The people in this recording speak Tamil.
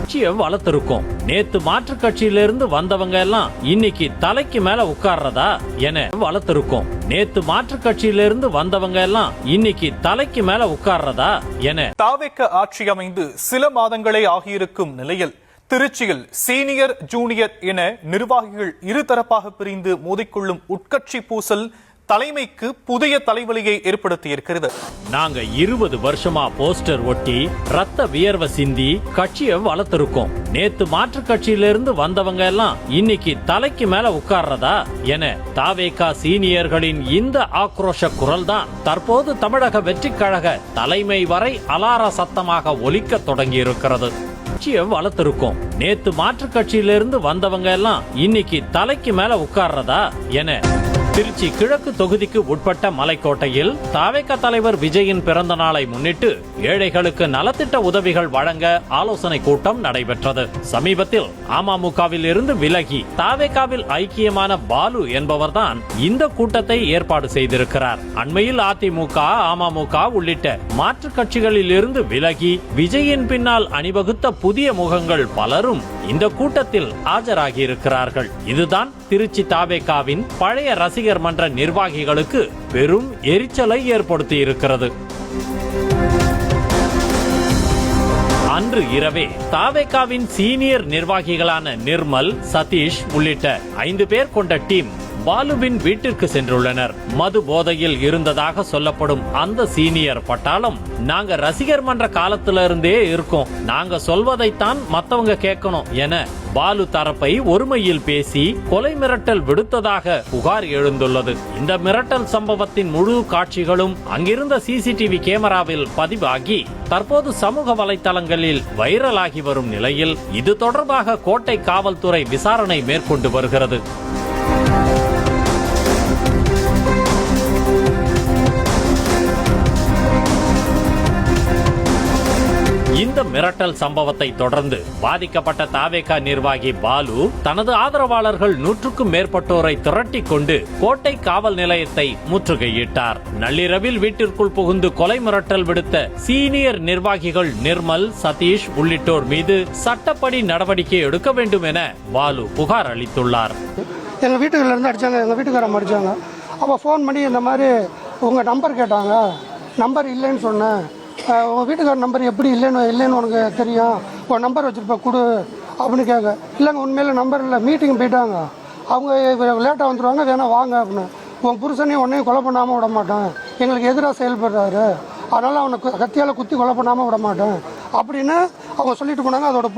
கட்சியை வளர்த்திருக்கோம். நேத்து மாற்றுக் கட்சியிலிருந்து வந்தவங்க எல்லாம் இன்னைக்கு தலைக்கு மேல உட்கார்றதா என வளர்த்திருக்கோம். நேத்து மாற்றுக் கட்சியிலிருந்து வந்தவங்க எல்லாம் இன்னைக்கு தலைக்கு மேல உட்கார்றதா என தாவேக ஆட்சி அமைந்து சில மாதங்களே ஆகியிருக்கும் நிலையில் திருச்சியில் சீனியர் ஜூனியர் என நிர்வாகிகள் இருதரப்பாக பிரிந்து மோதிக்கொள்ளும் உட்கட்சி பூசல் தலைமைக்கு புதிய தலைவலியை ஏற்படுத்தியிருக்கிறது. நாங்க 20 வருஷமா போஸ்டர் ஒட்டி ரத்த வியர்வை சிந்தி கட்சியை வளர்த்திருக்கோம். நேத்து மாற்றுக் கட்சியிலிருந்து வந்தவங்க எல்லாம் இன்னைக்கு தலைக்கு மேல உட்கார்றதா என தாவேகா சீனியர்களின் இந்த ஆக்ரோஷ குரல் தான் தற்போது தமிழக வெற்றிக் கழக தலைமை வரை அலார சத்தமாக ஒலிக்க தொடங்கி இருக்கிறது. கட்சியை வளர்த்திருக்கோம். நேத்து மாற்றுக் கட்சியிலிருந்து வந்தவங்க எல்லாம் இன்னைக்கு தலைக்கு மேல உட்கார்றதா என திருச்சி கிழக்கு தொகுதிக்கு உட்பட்ட மலைக்கோட்டையில் தாவேகா தலைவர் விஜயின் பிறந்த நாளை முன்னிட்டு ஏழைகளுக்கு நலத்திட்ட உதவிகள் வழங்க ஆலோசனை கூட்டம் நடைபெற்றது. சமீபத்தில் அமமுகவில் இருந்து விலகி தாவேகாவில் ஐக்கியமான பாலு என்பவர்தான் இந்த கூட்டத்தை ஏற்பாடு செய்திருக்கிறார். அண்மையில் அதிமுக, அமமுக உள்ளிட்ட மாற்றுக் கட்சிகளில் இருந்து விலகி விஜயின் பின்னால் அணிவகுத்த புதிய முகங்கள் பலரும் இந்த கூட்டத்தில் ஆஜராகி இருக்கிறார்கள். இதுதான் திருச்சி தாவேகாவின் பழைய ரசிகர் மன்ற நிர்வாகிகளுக்கு பெரும் எரிச்சலை ஏற்படுத்தி இருக்கிறது. அன்று இரவே தாவேகாவின் சீனியர் நிர்வாகிகளான நிர்மல், சதீஷ் உள்ளிட்ட 5 பேர் கொண்ட டீம் பாலுவின் வீட்டிற்கு சென்றுள்ளனர். மது போதையில் இருந்ததாக சொல்லப்படும் அந்த சீனியர் பட்டாளம், நாங்க ரசிகர் மன்ற காலத்துல இருந்தே இருக்கோம், நாங்க சொல்வதைத்தான் மத்தவங்க கேட்கணும் என பாலு தரப்பை ஒருமையில் பேசி கொலை மிரட்டல் விடுத்ததாக புகார் எழுந்துள்ளது. இந்த மிரட்டல் சம்பவத்தின் முழு காட்சிகளும் அங்கிருந்த சிசிடிவி கேமராவில் பதிவாகி தற்போது சமூக வலைதளங்களில் வைரலாகி வரும் நிலையில் இது தொடர்பாக கோட்டை காவல்துறை விசாரணை மேற்கொண்டு வருகிறது. இந்த மிரட்டல் சம்பவத்தை தொடர்ந்து பாதிக்கப்பட்ட தாவேகா நிர்வாகி பாலு தனது ஆதரவாளர்கள் 100க்கும் மேற்பட்டோரை திரட்டி கொண்டு கோட்டை காவல் நிலையத்தை முற்றுகையிட்டார். நள்ளிரவில் வீட்டிற்குள் புகுந்து கொலை மிரட்டல் விடுத்த சீனியர் நிர்வாகிகள் நிர்மல், சதீஷ் உள்ளிட்டோர் மீது சட்டப்படி நடவடிக்கை எடுக்க வேண்டும் என பாலு புகார் அளித்துள்ளார். எங்க வீட்டுல இருந்து அடிச்சாங்க, எங்க வீட்டுக்காரங்க அடிச்சாங்க. அப்ப போன் பண்ணி இந்த மாதிரி உங்க நம்பர் கேட்டாங்க, நம்பர் இல்லைன்னு சொன்னேன். உங்கள் வீட்டுக்கார நம்பர் எப்படி இல்லைன்னு உனக்கு தெரியும், உன் நம்பர் வச்சுருப்ப கொடு அப்படின்னு கேட்க. இல்லைங்க உண்மையில நம்பர் இல்லை, மீட்டிங் போயிட்டாங்க, அவங்க லேட்டாக வந்துடுவாங்க, வேணா வாங்க அப்படின்னு. உன் புருஷனையும் உன்னையும் கொலை பண்ணாமல் விட மாட்டேன், எங்களுக்கு எதிராக செயல்படுறாரு, அதனால் அவனை கத்தியால் குத்தி கொலை பண்ணாமல் விட மாட்டேன் அப்படின்னு அவங்க சொல்லிட்டு போனாங்க. அதோட